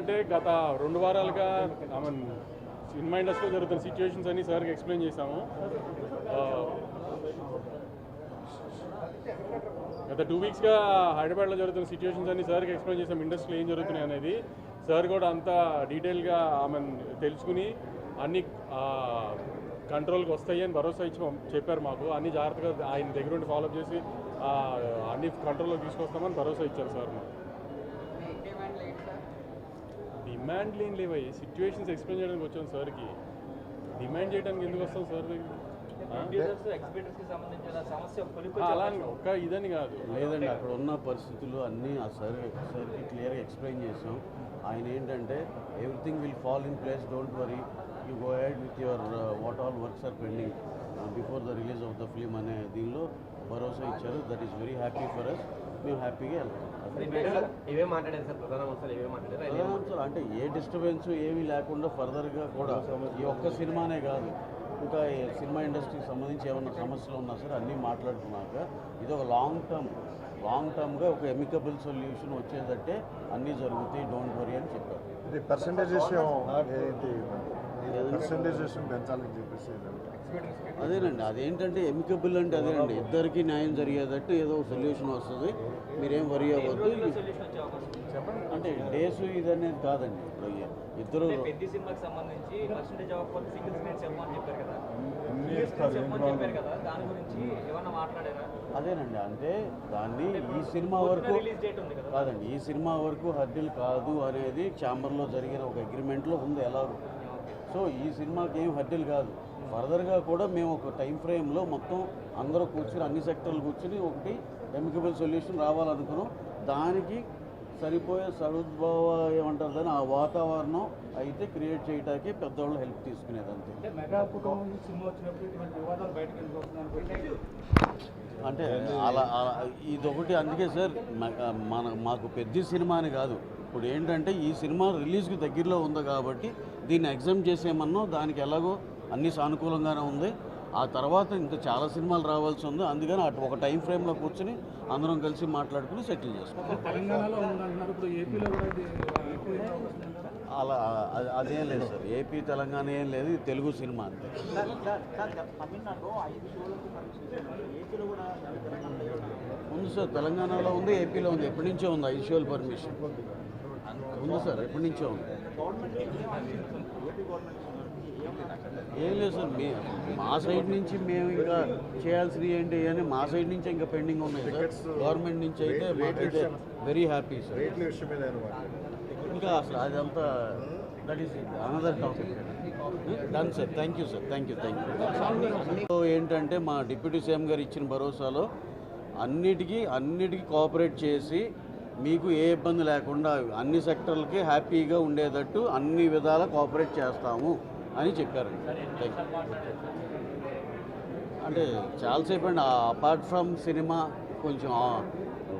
ఏంటంటే గత 2 వారాలుగా సినిమా ఇండస్ట్రీలో జరుగుతున్న సిచ్యువేషన్స్ అన్ని సార్కి ఎక్స్ప్లెయిన్ చేశాము. గత 2 వీక్స్గా హైదరాబాద్లో జరుగుతున్న సిచ్యువేషన్స్ అన్ని సార్కి ఎక్స్ప్లెయిన్ చేసాం. ఇండస్ట్రీలో ఏం జరుగుతున్నాయి అనేది సార్ కూడా అంతా డీటెయిల్గా తెలుసుకుని అన్ని కంట్రోల్కి వస్తాయి అని భరోసా ఇచ్చి చెప్పారు మాకు. అన్ని జాగ్రత్తగా ఆయన దగ్గర ఉండి ఫాలోఅప్ చేసి అన్ని కంట్రోల్లో తీసుకొస్తామని భరోసా ఇచ్చారు సార్ మాకు. డిమాండ్లు ఏం లేవయ్యి, సిచ్యువేషన్స్ ఎక్స్ప్లెయిన్ చేయడానికి వచ్చాం సార్కి. డిమాండ్ చేయడానికి ఎందుకు వస్తాం సార్ దగ్గర? అలా ఒక్క ఇదని కాదు లేదండి, అక్కడ ఉన్న పరిస్థితులు అన్నీ ఆ సార్కి క్లియర్గా ఎక్స్ప్లెయిన్ చేసాం. ఆయన ఏంటంటే everything will fall in place, don't worry, you go head with your what all works are pending before the release of the film అనే దీనిలో భరోసా ఇచ్చారు. That is very happy for us. మేము హ్యాపీగా వెళ్తాం. ప్రధానాంశాలు అంటే ఏ డిస్టర్బెన్స్ ఏమీ లేకుండా ఫర్దర్గా కూడా ఈ ఒక్క సినిమానే కాదు, ఇంకా సినిమా ఇండస్ట్రీకి సంబంధించి ఏమైనా సమస్యలు ఉన్నా సరే అన్నీ మాట్లాడుకున్నాక ఇది ఒక లాంగ్ టర్మ్గా ఒక ఎమికబుల్ సొల్యూషన్ వచ్చేటట్టే అన్నీ జరుగుతాయి, డోంట్ వరీ అని చెప్పారు. ఇది పర్సంటేజేషన్ పెంచాలని చెప్పేసి అదేనండి, అదేంటంటే ఎమికబుల్ అంటే అదేనండి, ఇద్దరికి న్యాయం జరిగేటట్టు ఏదో సొల్యూషన్ వస్తుంది, మీరేం వరీ అవ్వద్దు. అంటే డేస్ ఇది అనేది కాదండి, ఇప్పుడు ఇద్దరు అదేనండి, అంటే దాన్ని ఈ సినిమా వరకు కాదండి, ఈ సినిమా వరకు హర్డిల్ కాదు అనేది ఛాంబర్లో జరిగిన ఒక అగ్రిమెంట్లో ఉంది ఎలాగో. సో ఈ సినిమాకి ఏం హర్డిల్ కాదు. ఫర్దర్గా కూడా మేము ఒక టైం ఫ్రేమ్లో మొత్తం అందరూ కూర్చుని అన్ని సెక్టర్లు కూర్చుని ఒకటి ఎమికబుల్ సొల్యూషన్ రావాలనుకున్నాం. దానికి సరిపోయే సదుద్భావ ఏమంటారు దాన్ని, ఆ వాతావరణం అయితే క్రియేట్ చేయడానికి పెద్దవాళ్ళు హెల్ప్ తీసుకునేదంతే. అంటే అలా ఇదొకటి. అందుకే సార్ మాకు పెద్ద సినిమా అని కాదు, ఇప్పుడు ఏంటంటే ఈ సినిమా రిలీజ్కి దగ్గరలో ఉంది కాబట్టి దీన్ని ఎగ్జామ్ చేసేమన్నాం. దానికి ఎలాగో అన్నీ సానుకూలంగానే ఉంది. ఆ తర్వాత ఇంకా చాలా సినిమాలు రావాల్సి ఉంది. అందుకని అటు ఒక టైం ఫ్రేమ్లో కూర్చొని అందరం కలిసి మాట్లాడుకుని సెటిల్ చేసుకుంటాం. అలా అదేం లేదు సార్, ఏపీ తెలంగాణ ఏం లేదు, ఇది తెలుగు సినిమా అంతే. ఉంది సార్, తెలంగాణలో ఉంది, ఏపీలో ఉంది, ఎప్పటి నుంచో ఉంది 5 షోల పర్మిషన్ ఉంది సార్, ఎప్పటి నుంచో ఉంది. ఏం లేదు సార్, మా సైడ్ నుంచి మేము ఇంకా చేయాల్సినవి ఏంటి అని మా సైడ్ నుంచి ఇంకా పెండింగ్ ఉన్నాయి సార్. గవర్నమెంట్ నుంచి అయితే మాకైతే వెరీ హ్యాపీ సార్. ఇంకా అసలు అదంతా that is another topic. Done sir, thank you sir, thank you. ఏంటంటే మా డిప్యూటీ సీఎం గారు ఇచ్చిన భరోసాలో అన్నిటికీ కోఆపరేట్ చేసి మీకు ఏ ఇబ్బంది లేకుండా అన్ని సెక్టర్లకి హ్యాపీగా ఉండేటట్టు అన్ని విధాలా కోఆపరేట్ చేస్తాము అని చెప్పారండి. అంటే చాలాసేపు అండి, అపార్ట్ ఫ్రమ్ సినిమా కొంచెం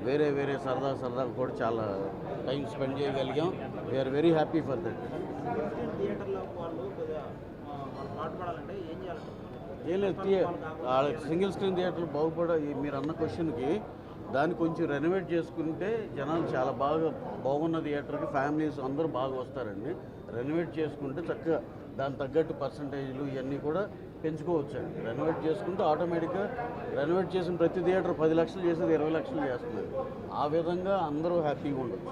వేరే సరదా కూడా చాలా టైం స్పెండ్ చేయగలిగాం. We are very happy for that. ఏం లేదు, సింగిల్ స్క్రీన్ థియేటర్లు మీరు అన్న క్వశ్చన్కి దాన్ని కొంచెం రెనోవేట్ చేసుకుంటే జనాలు చాలా బాగున్న థియేటర్కి ఫ్యామిలీస్ అందరూ బాగా వస్తారండి. రెనోవేట్ చేసుకుంటే చక్కగా దానికి తగ్గట్టు పర్సంటేజ్లు ఇవన్నీ కూడా పెంచుకోవచ్చండి. రెనోవేట్ చేసుకుంటే ఆటోమేటిక్గా రెనోవేట్ చేసిన ప్రతి థియేటర్ 10 లక్షలు చేసేది 20 లక్షలు చేస్తున్నారు. ఆ విధంగా అందరూ హ్యాపీగా ఉండొచ్చు.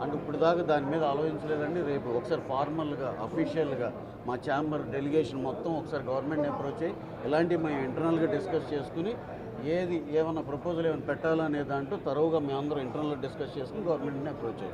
అంటే ఇప్పుడు దాకా దాని మీద ఆలోచించలేదండి. రేపు ఒకసారి ఫార్మల్గా అఫీషియల్గా మా ఛాంబర్ డెలిగేషన్ మొత్తం ఒకసారి గవర్నమెంట్ని అప్రోచ్ అయ్యి ఇలాంటివి మేము ఇంటర్నల్గా డిస్కస్ చేసుకుని ఏమన్నా ప్రపోజల్ ఏమైనా పెట్టాలనే దాంట్లో తరువుగా మేము అందరూ ఇంటర్నల్గా డిస్కస్ చేసుకుని గవర్నమెంట్ని అప్రోచ్ అయ్యాం.